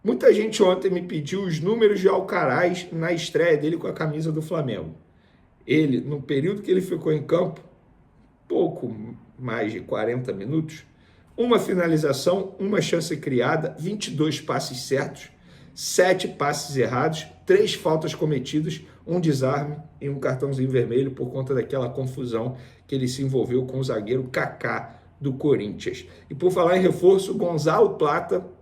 Muita gente ontem me pediu os números de Alcaraz na estreia dele com a camisa do Flamengo. Ele, no período que ele ficou em campo, pouco mais de 40 minutos, uma finalização, uma chance criada, 22 passes certos, 7 passes errados, 3 faltas cometidas, um desarme e um cartãozinho vermelho por conta daquela confusão que ele se envolveu com o zagueiro Kaká do Corinthians. E por falar em reforço, Gonzalo Plata,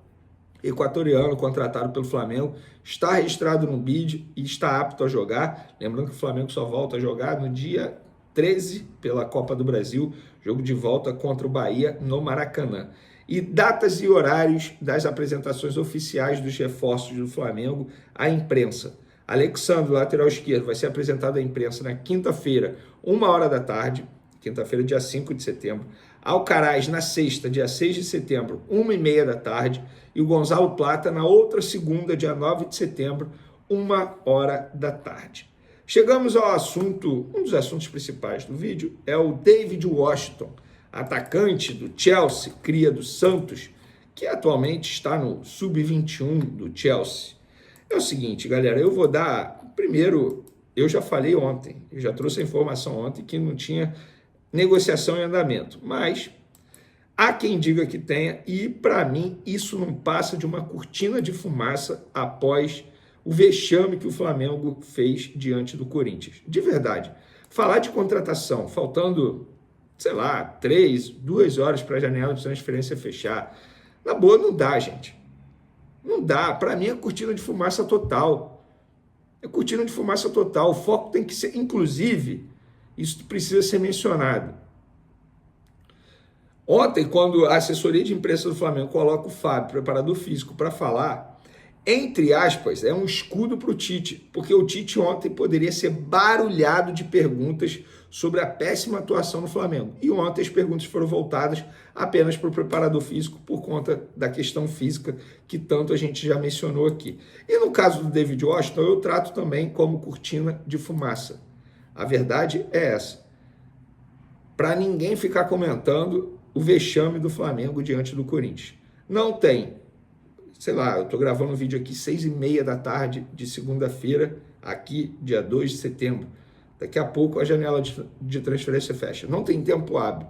equatoriano, contratado pelo Flamengo, está registrado no BID e está apto a jogar. Lembrando que o Flamengo só volta a jogar no dia 13 pela Copa do Brasil, jogo de volta contra o Bahia no Maracanã. E datas e horários das apresentações oficiais dos reforços do Flamengo à imprensa. Alexandre, lateral esquerdo, vai ser apresentado à imprensa na quinta-feira, 13h, quinta-feira, dia 5 de setembro. Alcaraz, na sexta, dia 6 de setembro, 13h. E o Gonzalo Plata, na outra segunda, dia 9 de setembro, 13h. Chegamos ao assunto, um dos assuntos principais do vídeo, é o David Washington, atacante do Chelsea, cria do Santos, que atualmente está no Sub-21 do Chelsea. É o seguinte, galera, eu vou dar... Primeiro, eu já falei ontem, eu já trouxe a informação ontem que não tinha negociação em andamento, mas há quem diga que tenha, e para mim isso não passa de uma cortina de fumaça após o vexame que o Flamengo fez diante do Corinthians. De verdade, falar de contratação, faltando, sei lá, 2 horas para a janela de transferência fechar, na boa não dá, gente. Não dá, para mim é cortina de fumaça total. É cortina de fumaça total, o foco tem que ser, inclusive, isso precisa ser mencionado. Ontem, quando a assessoria de imprensa do Flamengo coloca o Fábio, preparador físico, para falar, entre aspas, é um escudo para o Tite, porque o Tite ontem poderia ser barulhado de perguntas sobre a péssima atuação do Flamengo. E ontem as perguntas foram voltadas apenas para o preparador físico por conta da questão física que tanto a gente já mencionou aqui. E no caso do David Washington, eu trato também como cortina de fumaça. A verdade é essa. Para ninguém ficar comentando o vexame do Flamengo diante do Corinthians. Não tem, sei lá, eu estou gravando um vídeo aqui 6h30 de segunda-feira, aqui, dia 2 de setembro. Daqui a pouco a janela de transferência fecha. Não tem tempo hábil.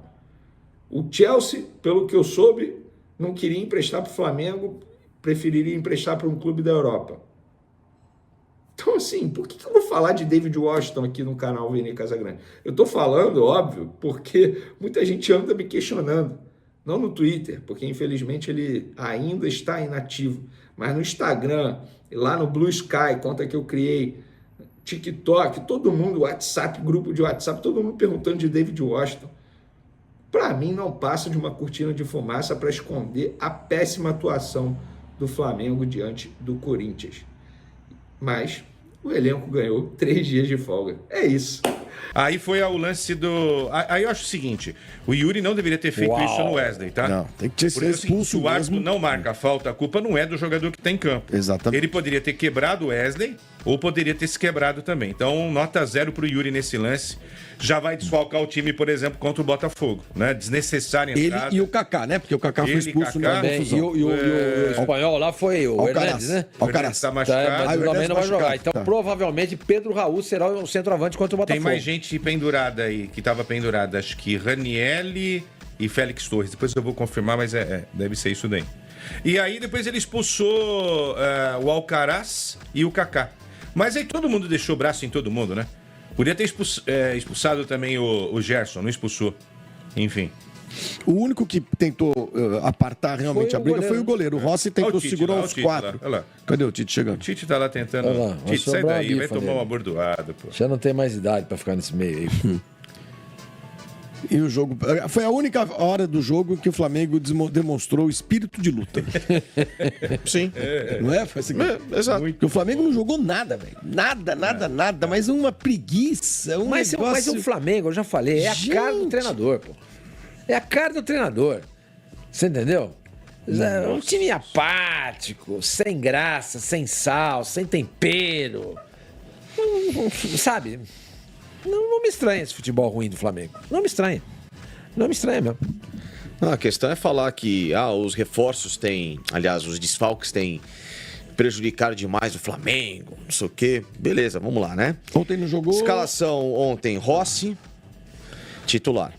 O Chelsea, pelo que eu soube, não queria emprestar para o Flamengo, preferiria emprestar para um clube da Europa. Então, assim, por que eu vou falar de David Washington aqui no canal Vini Casagrande? Eu estou falando, óbvio, porque muita gente anda me questionando. Não no Twitter, porque infelizmente ele ainda está inativo. Mas no Instagram, lá no Blue Sky, conta que eu criei, TikTok, todo mundo, WhatsApp, grupo de WhatsApp, todo mundo perguntando de David Washington. Para mim, não passa de uma cortina de fumaça para esconder a péssima atuação do Flamengo diante do Corinthians. Mas o elenco ganhou 3 dias de folga. É isso. Aí foi o lance do... Aí eu acho o seguinte, o Yuri não deveria ter feito isso no Wesley, tá? Não, tem que ser expulso se o árbitro não marca a falta, a culpa não é do jogador que está em campo. Exatamente. Ele poderia ter quebrado o Wesley ou poderia ter se quebrado também. Então, nota 0 pro Yuri nesse lance. Já vai desfalcar o time, por exemplo, contra o Botafogo, né? Desnecessária entrada. Ele e o Kaká, né? Porque o Kaká foi expulso na confusão. E o espanhol lá foi o Hernandes, né? Alcaraz Tá machucado. Mas também não vai jogar. Então, provavelmente, Pedro Raul será o centroavante contra o Botafogo. Tem mais gente pendurada aí, que estava pendurada. Acho que Ranielli e Félix Torres. Depois eu vou confirmar, mas deve ser isso daí. E aí, depois ele expulsou o Alcaraz e o Kaká. Mas aí todo mundo deixou o braço em todo mundo, né? Podia ter expulsado também o Gerson, não expulsou. Enfim. O único que tentou apartar realmente a briga foi o goleiro. O Rossi tentou segurar uns 4. Olha lá. Cadê o Tite chegando? O Tite tá lá tentando. Lá, Tite, sai daí, vai tomar uma bordoada, pô. Já não tem mais idade pra ficar nesse meio aí. E o jogo... Foi a única hora do jogo que o Flamengo demonstrou espírito de luta. Sim. Não é? Foi assim. Exato. Porque o Flamengo não jogou nada, velho. Nada. Mas uma preguiça, negócio... Mas o Flamengo, eu já falei, é a cara do treinador, pô. É a cara do treinador. Você entendeu? Nossa. Um time apático, sem graça, sem sal, sem tempero. Sabe? Não me estranha esse futebol ruim do Flamengo. Não me estranha. Não me estranha mesmo. A questão é falar que os reforços têm, aliás, os desfalques têm prejudicado demais o Flamengo, não sei o quê. Beleza, vamos lá, né? Ontem não jogou. Escalação ontem, Rossi, titular.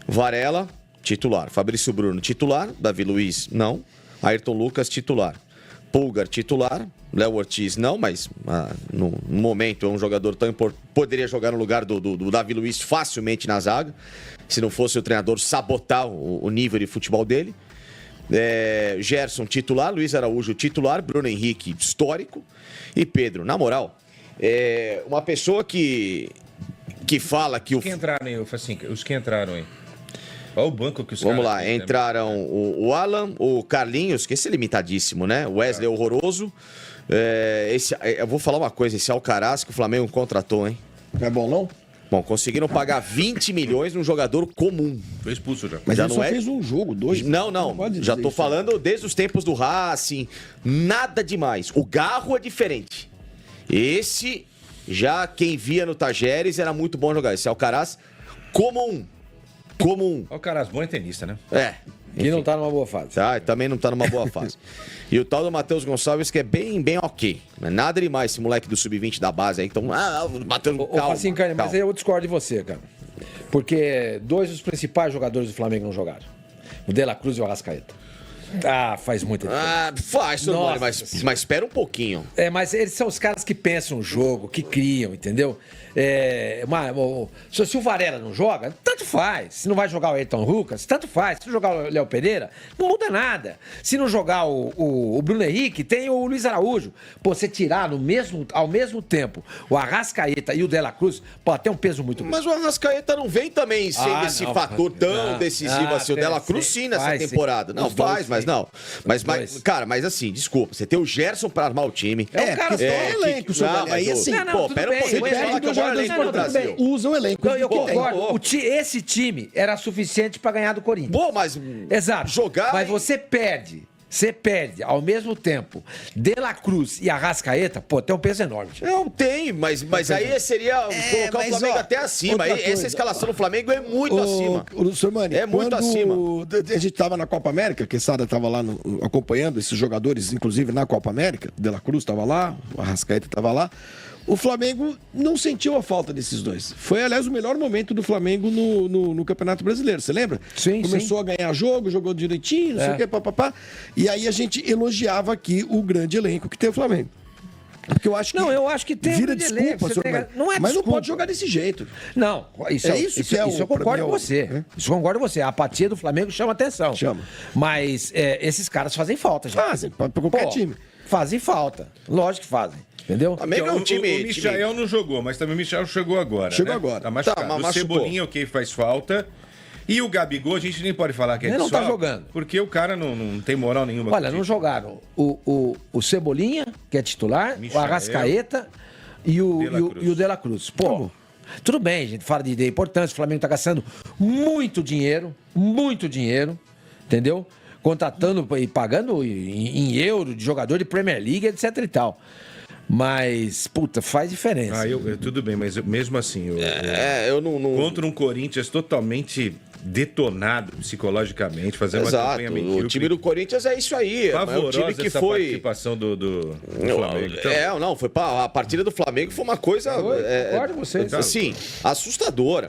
Varela, titular. Fabrício Bruno, titular. Davi Luiz, não. Ayrton Lucas, titular. Pulgar, titular. Léo Ortiz, não, mas no momento é um jogador tão importante. Poderia jogar no lugar do Davi Luiz facilmente na zaga, se não fosse o treinador sabotar o nível de futebol dele. Gerson, titular. Luiz Araújo, titular. Bruno Henrique, histórico. E Pedro, na moral, uma pessoa que fala que Os que entraram aí, os que entraram aí. Olha o banco que os Vamos caras lá, têm, entraram o Alan, o Carlinhos, que esse é limitadíssimo, né? O Wesley é horroroso. Eu vou falar uma coisa, esse Alcaraz que o Flamengo contratou, hein? Não é bom, não? Bom, conseguiram pagar 20 milhões num jogador comum. Foi expulso já. Mas Já ele não só é? fez um jogo, 2. Não. pode Já dizer tô isso. falando desde os tempos do Racing. Nada demais. O Garro é diferente. Esse, já quem via no Tajeres era muito bom jogar. Esse Alcaraz, comum. O Alcaraz bom é tenista, né? E não tá numa boa fase. Tá, também não tá numa boa fase. E o tal do Matheus Gonçalves, que é bem ok. Não é nada demais esse moleque do Sub-20 da base aí. Então, o Matheus, calma. Assim, cara, mas aí eu discordo de você, cara. Porque dois dos principais jogadores do Flamengo não jogaram. O De La Cruz e o Arrascaeta. Faz muita diferença. Faz, Sormani, Nossa. mas espera um pouquinho. Mas eles são os caras que pensam o jogo, que criam, entendeu? Se o Varela não joga, tanto faz. Se não vai jogar o Ayrton Lucas, tanto faz. Se não jogar o Léo Pereira, não muda nada. Se não jogar o Bruno Henrique, tem o Luiz Araújo. Pô, você tirar ao mesmo tempo o Arrascaeta e o De La Cruz, pode ter um peso muito grande. Mas o Arrascaeta não vem também sendo esse fator tão decisivo assim. O De La Cruz sim nessa temporada. Não, faz, mas não. Mas, cara, mas assim, desculpa, você tem o Gerson pra armar o time. É um cara só. elenco, Sormani. Aí assim, pô, pera um pouquinho, você deixa eu falar que é o maior elenco do Brasil. usa o elenco. Eu que tem. concordo. Esse time era suficiente pra ganhar do Corinthians. Pô, mas Exato. jogar... Mas você perde ao mesmo tempo De La Cruz e Arrascaeta, pô, tem um peso enorme. Não tem, mas aí seria colocar o mas, Flamengo ó, até acima. outra Essa coisa. escalação do Flamengo é muito acima. O Sormani, É muito quando acima. A gente tava na Copa América, que Quesada tava lá acompanhando esses jogadores, inclusive na Copa América. De La Cruz tava lá, o Arrascaeta tava lá. O Flamengo não sentiu a falta desses dois. Foi, aliás, o melhor momento do Flamengo no Campeonato Brasileiro. Você lembra? Sim, Começou a ganhar jogo, jogou direitinho, não sei o quê, papapá. E aí a gente elogiava aqui o grande elenco que tem o Flamengo. Porque eu acho que. Não, eu acho que tem vira um desculpa, elenco, você Sormani. tem- não é Mas desculpa. não pode jogar desse jeito. Não, isso o- eu concordo pra mim, com você. né? Isso eu concordo com você. A apatia do Flamengo chama atenção. Chama. Mas esses caras fazem falta, já. Fazem, pra qualquer time. Fazem falta. Lógico que fazem. Entendeu? Flamengo é um time... O Michael não jogou, mas também o Michael chegou agora. Chegou né? agora. Tá machucado. Tá, mas O machucou. Cebolinha, ok, faz falta. E o Gabigol, a gente nem pode falar que é Ele não tá desfalque, jogando. Porque o cara não tem moral nenhuma. Olha, com o não time. jogaram o Cebolinha, que é titular, Michael. o Arrascaeta e o De La Cruz. De La Cruz. Pô, tudo bem, a gente fala de importância, o Flamengo tá gastando muito dinheiro, entendeu? Contratando e pagando em euro de jogador de Premier League, etc e tal. Mas, puta, faz diferença. Tudo bem, mas mesmo assim, eu não... contra um Corinthians totalmente detonado psicologicamente, fazendo uma Exato, campanha medíocre. o time do Corinthians é isso aí. É um Favorosa time que essa foi... participação do Flamengo. Então, Não, foi a partida do Flamengo foi uma coisa... Concordo com vocês. Assim, assustadora.